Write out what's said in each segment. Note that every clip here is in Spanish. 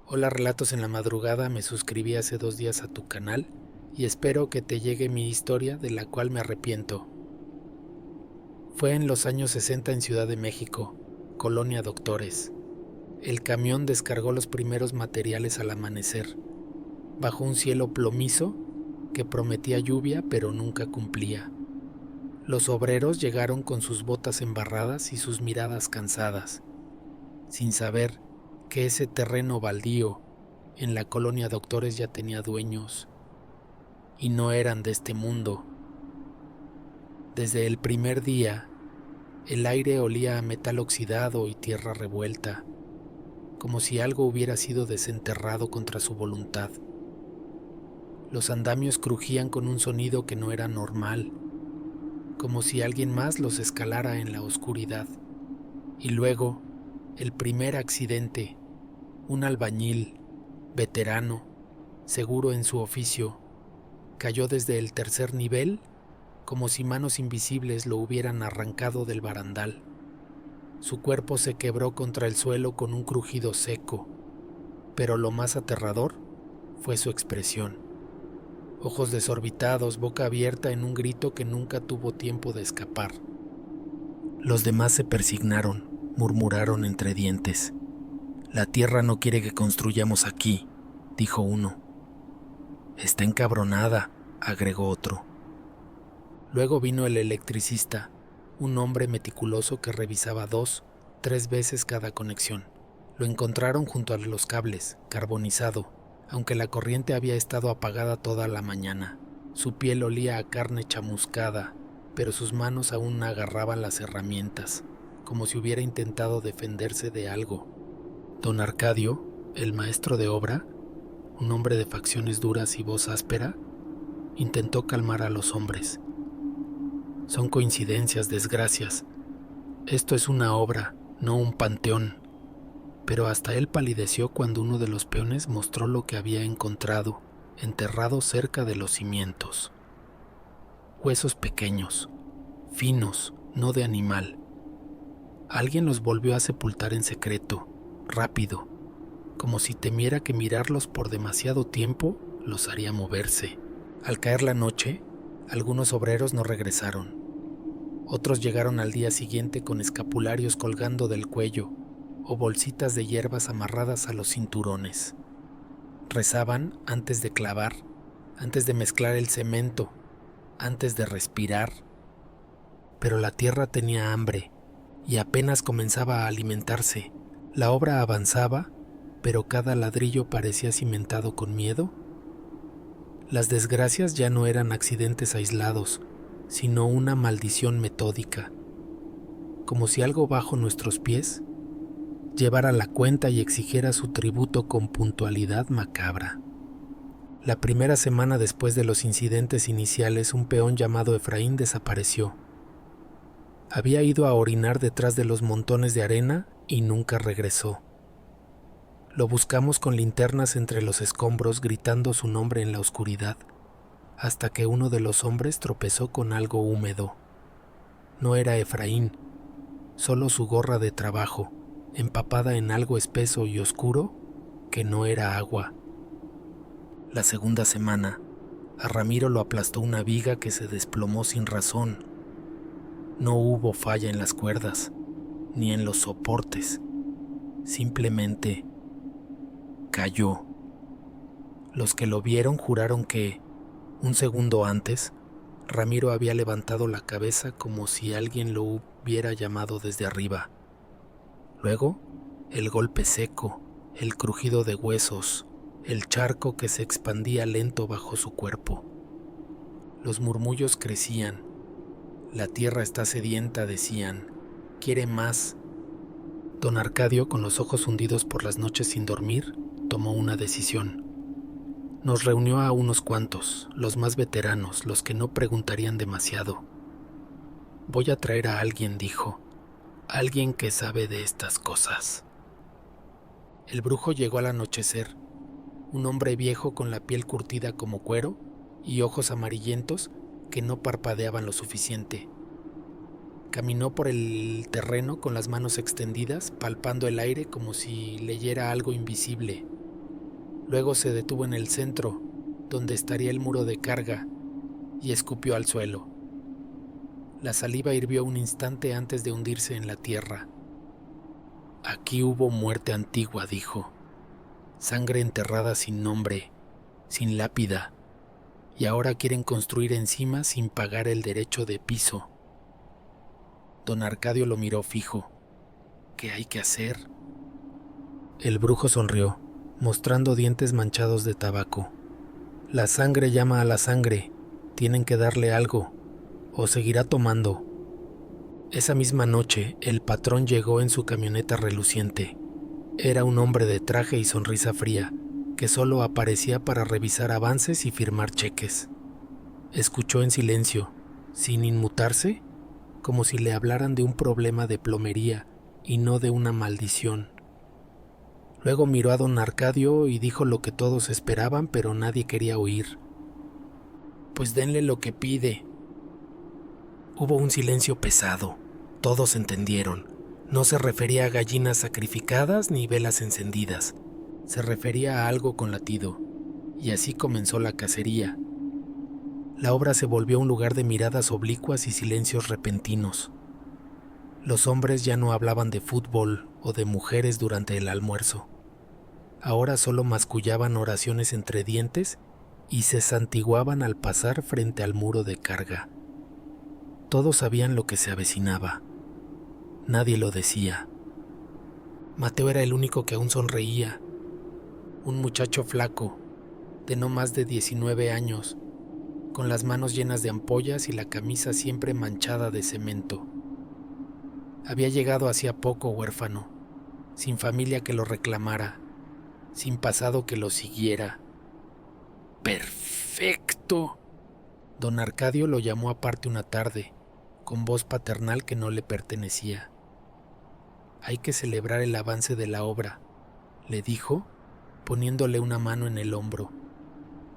Hola Relatos en la Madrugada, me suscribí hace 2 días a tu canal y espero que te llegue mi historia de la cual me arrepiento. Fue en los años 60 en Ciudad de México, Colonia Doctores. El camión descargó los primeros materiales al amanecer, bajo un cielo plomizo que prometía lluvia pero nunca cumplía. Los obreros llegaron con sus botas embarradas y sus miradas cansadas, sin saber que ese terreno baldío en la Colonia Doctores ya tenía dueños y no eran de este mundo. Desde el primer día, el aire olía a metal oxidado y tierra revuelta, como si algo hubiera sido desenterrado contra su voluntad. Los andamios crujían con un sonido que no era normal, como si alguien más los escalara en la oscuridad. Y luego, el primer accidente, un albañil, veterano, seguro en su oficio, cayó desde el tercer nivel como si manos invisibles lo hubieran arrancado del barandal. Su cuerpo se quebró contra el suelo con un crujido seco, pero lo más aterrador fue su expresión. Ojos desorbitados, boca abierta en un grito que nunca tuvo tiempo de escapar. Los demás se persignaron, murmuraron entre dientes. «La tierra no quiere que construyamos aquí», dijo uno. «Está encabronada», agregó otro. Luego vino el electricista, un hombre meticuloso que revisaba 2, 3 veces cada conexión. Lo encontraron junto a los cables, carbonizado, aunque la corriente había estado apagada toda la mañana. Su piel olía a carne chamuscada, pero sus manos aún agarraban las herramientas, como si hubiera intentado defenderse de algo. Don Arcadio, el maestro de obra, un hombre de facciones duras y voz áspera, intentó calmar a los hombres. «Son coincidencias, desgracias. Esto es una obra, no un panteón». Pero hasta él palideció cuando uno de los peones mostró lo que había encontrado, enterrado cerca de los cimientos. Huesos pequeños, finos, no de animal. Alguien los volvió a sepultar en secreto, rápido, como si temiera que mirarlos por demasiado tiempo los haría moverse. Al caer la noche, algunos obreros no regresaron. Otros llegaron al día siguiente con escapularios colgando del cuello o bolsitas de hierbas amarradas a los cinturones. Rezaban antes de clavar, antes de mezclar el cemento, antes de respirar. Pero la tierra tenía hambre y apenas comenzaba a alimentarse. La obra avanzaba, pero cada ladrillo parecía cimentado con miedo. Las desgracias ya no eran accidentes aislados, sino una maldición metódica, como si algo bajo nuestros pies llevara la cuenta y exigiera su tributo con puntualidad macabra. La primera semana después de los incidentes iniciales, un peón llamado Efraín desapareció. Había ido a orinar detrás de los montones de arena y nunca regresó. Lo buscamos con linternas entre los escombros, gritando su nombre en la oscuridad, hasta que uno de los hombres tropezó con algo húmedo. No era Efraín, solo su gorra de trabajo, empapada en algo espeso y oscuro que no era agua. La segunda semana, a Ramiro lo aplastó una viga que se desplomó sin razón. No hubo falla en las cuerdas, ni en los soportes. Simplemente cayó. Los que lo vieron juraron que, un segundo antes, Ramiro había levantado la cabeza como si alguien lo hubiera llamado desde arriba. Luego, el golpe seco, el crujido de huesos, el charco que se expandía lento bajo su cuerpo. Los murmullos crecían. «La tierra está sedienta», decían. «Quiere más». Don Arcadio, con los ojos hundidos por las noches sin dormir, tomó una decisión. Nos reunió a unos cuantos, los más veteranos, los que no preguntarían demasiado. «Voy a traer a alguien», dijo. «Alguien que sabe de estas cosas». El brujo llegó al anochecer, un hombre viejo con la piel curtida como cuero y ojos amarillentos que no parpadeaban lo suficiente. Caminó por el terreno con las manos extendidas, palpando el aire como si leyera algo invisible. Luego se detuvo en el centro, donde estaría el muro de carga, y escupió al suelo. La saliva hirvió un instante antes de hundirse en la tierra. Aquí hubo muerte antigua, dijo. Sangre enterrada sin nombre, sin lápida, y ahora quieren construir encima sin pagar el derecho de piso. Don Arcadio lo miró fijo. ¿Qué hay que hacer? El brujo sonrió, mostrando dientes manchados de tabaco. La sangre llama a la sangre. Tienen que darle algo, o seguirá tomando. Esa misma noche, el patrón llegó en su camioneta reluciente. Era un hombre de traje y sonrisa fría, que solo aparecía para revisar avances y firmar cheques. Escuchó en silencio, sin inmutarse, como si le hablaran de un problema de plomería y no de una maldición. Luego miró a don Arcadio y dijo lo que todos esperaban, pero nadie quería oír. Pues denle lo que pide. Hubo un silencio pesado. Todos entendieron. No se refería a gallinas sacrificadas ni velas encendidas. Se refería a algo con latido. Y así comenzó la cacería. La obra se volvió un lugar de miradas oblicuas y silencios repentinos. Los hombres ya no hablaban de fútbol o de mujeres durante el almuerzo. Ahora solo mascullaban oraciones entre dientes y se santiguaban al pasar frente al muro de carga. Todos sabían lo que se avecinaba. Nadie lo decía. Mateo era el único que aún sonreía. Un muchacho flaco, de no más de 19 años, con las manos llenas de ampollas y la camisa siempre manchada de cemento. Había llegado hacía poco huérfano, sin familia que lo reclamara, sin pasado que lo siguiera. ¡Perfecto! Don Arcadio lo llamó aparte una tarde, con voz paternal que no le pertenecía. Hay que celebrar el avance de la obra, le dijo, poniéndole una mano en el hombro.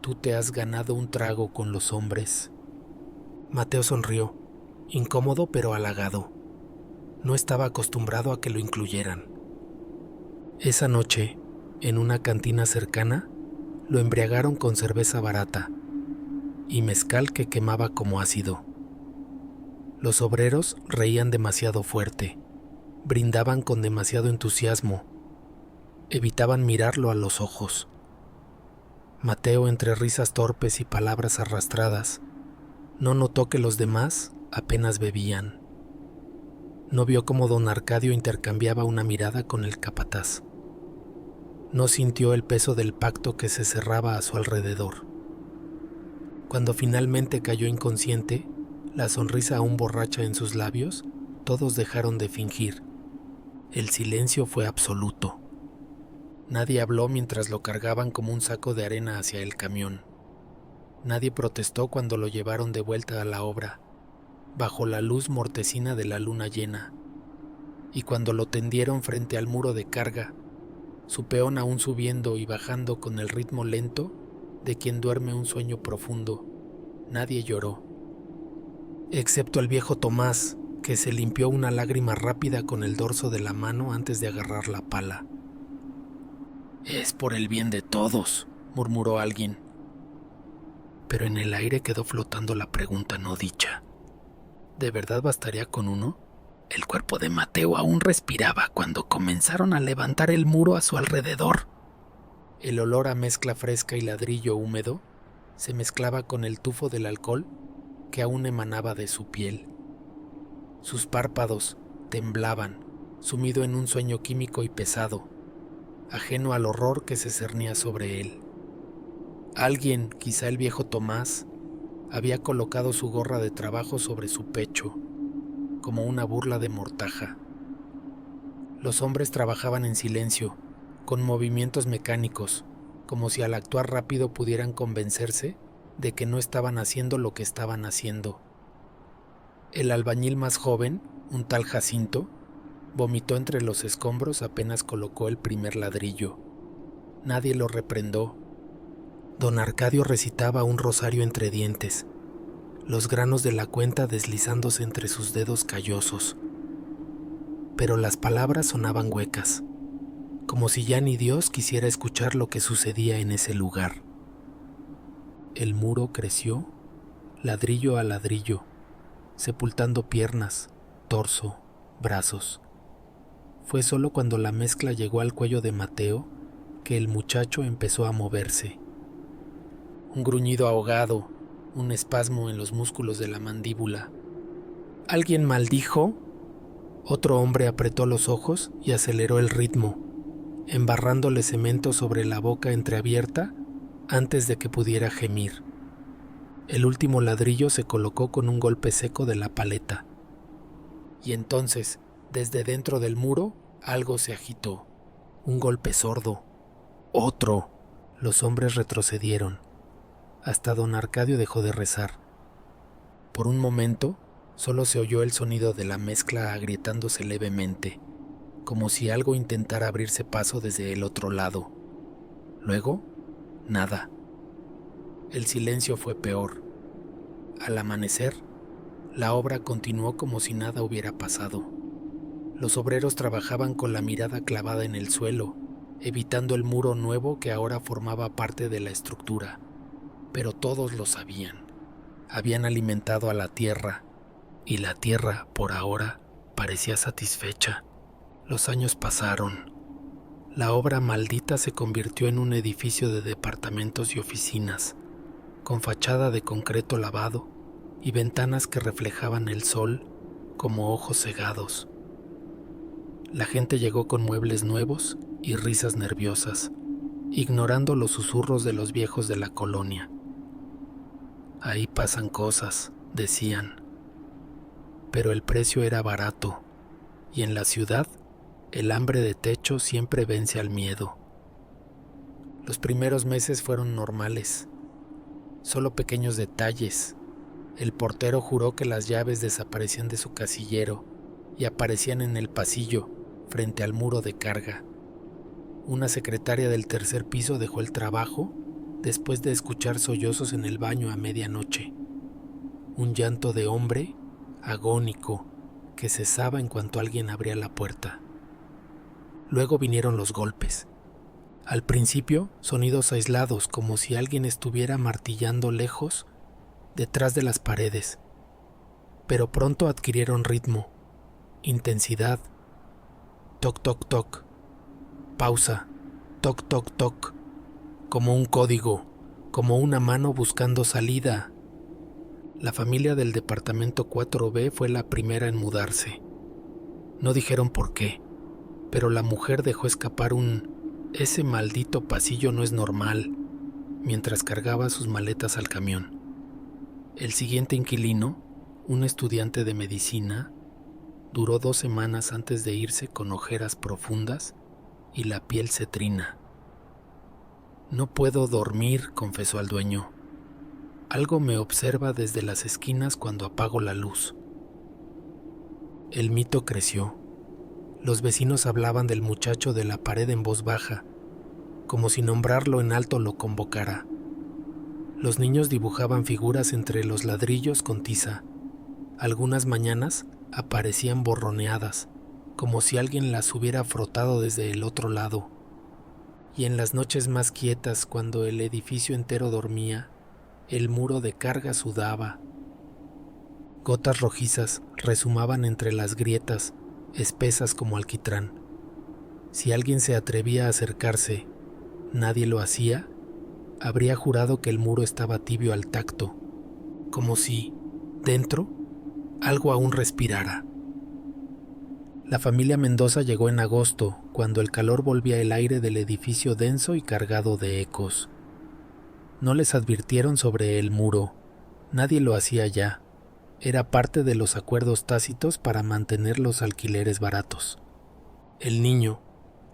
Tú te has ganado un trago con los hombres. Mateo sonrió, incómodo pero halagado. No estaba acostumbrado a que lo incluyeran. Esa noche, en una cantina cercana, lo embriagaron con cerveza barata y mezcal que quemaba como ácido. Los obreros reían demasiado fuerte, brindaban con demasiado entusiasmo, evitaban mirarlo a los ojos. Mateo, entre risas torpes y palabras arrastradas, no notó que los demás apenas bebían. No vio cómo don Arcadio intercambiaba una mirada con el capataz. No sintió el peso del pacto que se cerraba a su alrededor. Cuando finalmente cayó inconsciente, la sonrisa aún borracha en sus labios, todos dejaron de fingir. El silencio fue absoluto. Nadie habló mientras lo cargaban como un saco de arena hacia el camión. Nadie protestó cuando lo llevaron de vuelta a la obra, bajo la luz mortecina de la luna llena. Y cuando lo tendieron frente al muro de carga, su peón aún subiendo y bajando con el ritmo lento de quien duerme un sueño profundo, nadie lloró. Excepto el viejo Tomás, que se limpió una lágrima rápida con el dorso de la mano antes de agarrar la pala. «Es por el bien de todos», murmuró alguien. Pero en el aire quedó flotando la pregunta no dicha. ¿De verdad bastaría con uno? El cuerpo de Mateo aún respiraba cuando comenzaron a levantar el muro a su alrededor. El olor a mezcla fresca y ladrillo húmedo se mezclaba con el tufo del alcohol que aún emanaba de su piel. Sus párpados temblaban, sumido en un sueño químico y pesado, ajeno al horror que se cernía sobre él. Alguien, quizá el viejo Tomás, había colocado su gorra de trabajo sobre su pecho, como una burla de mortaja. Los hombres trabajaban en silencio, con movimientos mecánicos, como si al actuar rápido pudieran convencerse de que no estaban haciendo lo que estaban haciendo. El albañil más joven, un tal Jacinto, vomitó entre los escombros apenas colocó el primer ladrillo. Nadie lo reprendó. Don Arcadio recitaba un rosario entre dientes, los granos de la cuenta deslizándose entre sus dedos callosos. Pero las palabras sonaban huecas, como si ya ni Dios quisiera escuchar lo que sucedía en ese lugar. El muro creció, ladrillo a ladrillo, sepultando piernas, torso, brazos. Fue solo cuando la mezcla llegó al cuello de Mateo que el muchacho empezó a moverse. Un gruñido ahogado, un espasmo en los músculos de la mandíbula. ¿Alguien maldijo? Otro hombre apretó los ojos y aceleró el ritmo, embarrándole cemento sobre la boca entreabierta antes de que pudiera gemir. El último ladrillo se colocó con un golpe seco de la paleta. Y entonces, desde dentro del muro, algo se agitó. Un golpe sordo. ¡Otro! Los hombres retrocedieron. Hasta don Arcadio dejó de rezar. Por un momento, solo se oyó el sonido de la mezcla agrietándose levemente, como si algo intentara abrirse paso desde el otro lado. Luego, nada. El silencio fue peor. Al amanecer, la obra continuó como si nada hubiera pasado. Los obreros trabajaban con la mirada clavada en el suelo, evitando el muro nuevo que ahora formaba parte de la estructura. Pero todos lo sabían. Habían alimentado a la tierra, y la tierra, por ahora, parecía satisfecha. Los años pasaron. La obra maldita se convirtió en un edificio de departamentos y oficinas, con fachada de concreto lavado y ventanas que reflejaban el sol como ojos cegados. La gente llegó con muebles nuevos y risas nerviosas, ignorando los susurros de los viejos de la colonia. Ahí pasan cosas, decían. Pero el precio era barato, y en la ciudad el hambre de techo siempre vence al miedo. Los primeros meses fueron normales, solo pequeños detalles. El portero juró que las llaves desaparecían de su casillero y aparecían en el pasillo, frente al muro de carga. Una secretaria del tercer piso dejó el trabajo después de escuchar sollozos en el baño a medianoche. Un llanto de hombre, agónico, que cesaba en cuanto alguien abría la puerta. Luego vinieron los golpes. Al principio, sonidos aislados, como si alguien estuviera martillando lejos, detrás de las paredes. Pero pronto adquirieron ritmo, intensidad. Toc, toc, toc. Pausa. Toc, toc, toc. Como un código, como una mano buscando salida. La familia del departamento 4B fue la primera en mudarse. No dijeron por qué, pero la mujer dejó escapar "ese maldito pasillo no es normal", mientras cargaba sus maletas al camión. El siguiente inquilino, un estudiante de medicina, duró 2 semanas antes de irse con ojeras profundas y la piel cetrina. «No puedo dormir», confesó al dueño. «Algo me observa desde las esquinas cuando apago la luz». El mito creció. Los vecinos hablaban del muchacho de la pared en voz baja, como si nombrarlo en alto lo convocara. Los niños dibujaban figuras entre los ladrillos con tiza. Algunas mañanas aparecían borroneadas, como si alguien las hubiera frotado desde el otro lado. Y en las noches más quietas, cuando el edificio entero dormía, el muro de carga sudaba. Gotas rojizas rezumaban entre las grietas, espesas como alquitrán. Si alguien se atrevía a acercarse, nadie lo hacía, habría jurado que el muro estaba tibio al tacto, como si, dentro, algo aún respirara. La familia Mendoza llegó en agosto, cuando el calor volvía el aire del edificio denso y cargado de ecos. No les advirtieron sobre el muro, nadie lo hacía ya. Era parte de los acuerdos tácitos para mantener los alquileres baratos. El niño,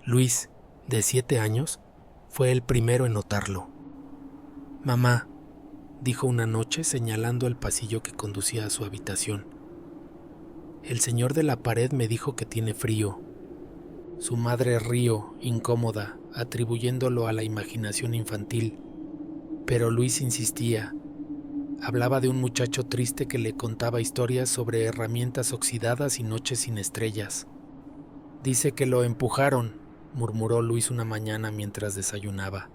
Luis, de 7 años, fue el primero en notarlo. «Mamá», dijo una noche señalando el pasillo que conducía a su habitación. «El señor de la pared me dijo que tiene frío». Su madre rió, incómoda, atribuyéndolo a la imaginación infantil. Pero Luis insistía. Hablaba de un muchacho triste que le contaba historias sobre herramientas oxidadas y noches sin estrellas. «Dice que lo empujaron», murmuró Luis una mañana mientras desayunaba,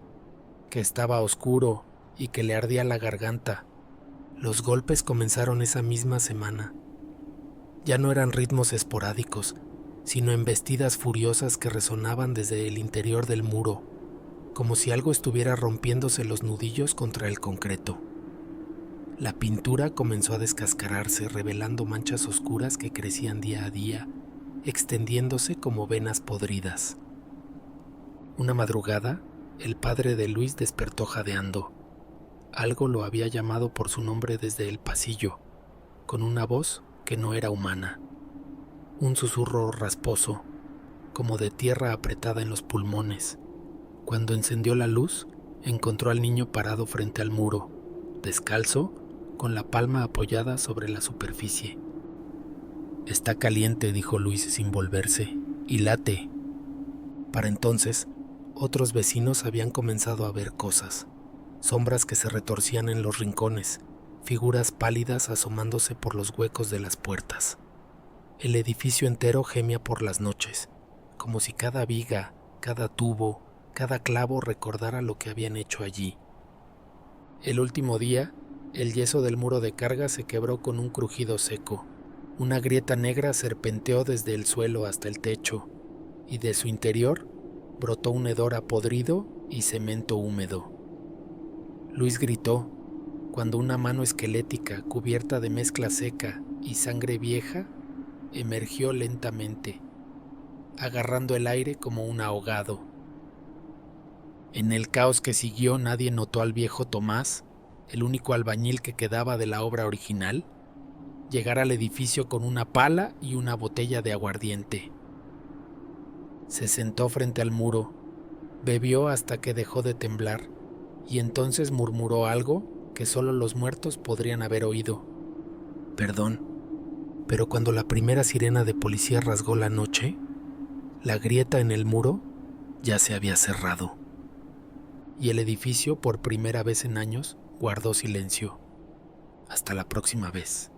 que estaba oscuro y que le ardía la garganta. Los golpes comenzaron esa misma semana. Ya no eran ritmos esporádicos, sino embestidas furiosas que resonaban desde el interior del muro, como si algo estuviera rompiéndose los nudillos contra el concreto. La pintura comenzó a descascararse, revelando manchas oscuras que crecían día a día, extendiéndose como venas podridas. Una madrugada, el padre de Luis despertó jadeando. Algo lo había llamado por su nombre desde el pasillo, con una voz que no era humana. Un susurro rasposo, como de tierra apretada en los pulmones. Cuando encendió la luz, encontró al niño parado frente al muro, descalzo, con la palma apoyada sobre la superficie. «Está caliente», dijo Luis sin volverse, «y late». Para entonces, otros vecinos habían comenzado a ver cosas, sombras que se retorcían en los rincones, figuras pálidas asomándose por los huecos de las puertas. El edificio entero gemía por las noches, como si cada viga, cada tubo, cada clavo recordara lo que habían hecho allí. El último día, el yeso del muro de carga se quebró con un crujido seco. Una grieta negra serpenteó desde el suelo hasta el techo, y de su interior brotó un hedor a podrido y cemento húmedo. Luis gritó cuando una mano esquelética cubierta de mezcla seca y sangre vieja emergió lentamente, agarrando el aire como un ahogado. En el caos que siguió nadie notó al viejo Tomás, el único albañil que quedaba de la obra original, llegar al edificio con una pala y una botella de aguardiente. Se sentó frente al muro, bebió hasta que dejó de temblar y entonces murmuró algo que solo los muertos podrían haber oído. «Perdón, pero cuando la primera sirena de policía rasgó la noche, la grieta en el muro ya se había cerrado y el edificio por primera vez en años guardó silencio. Hasta la próxima vez».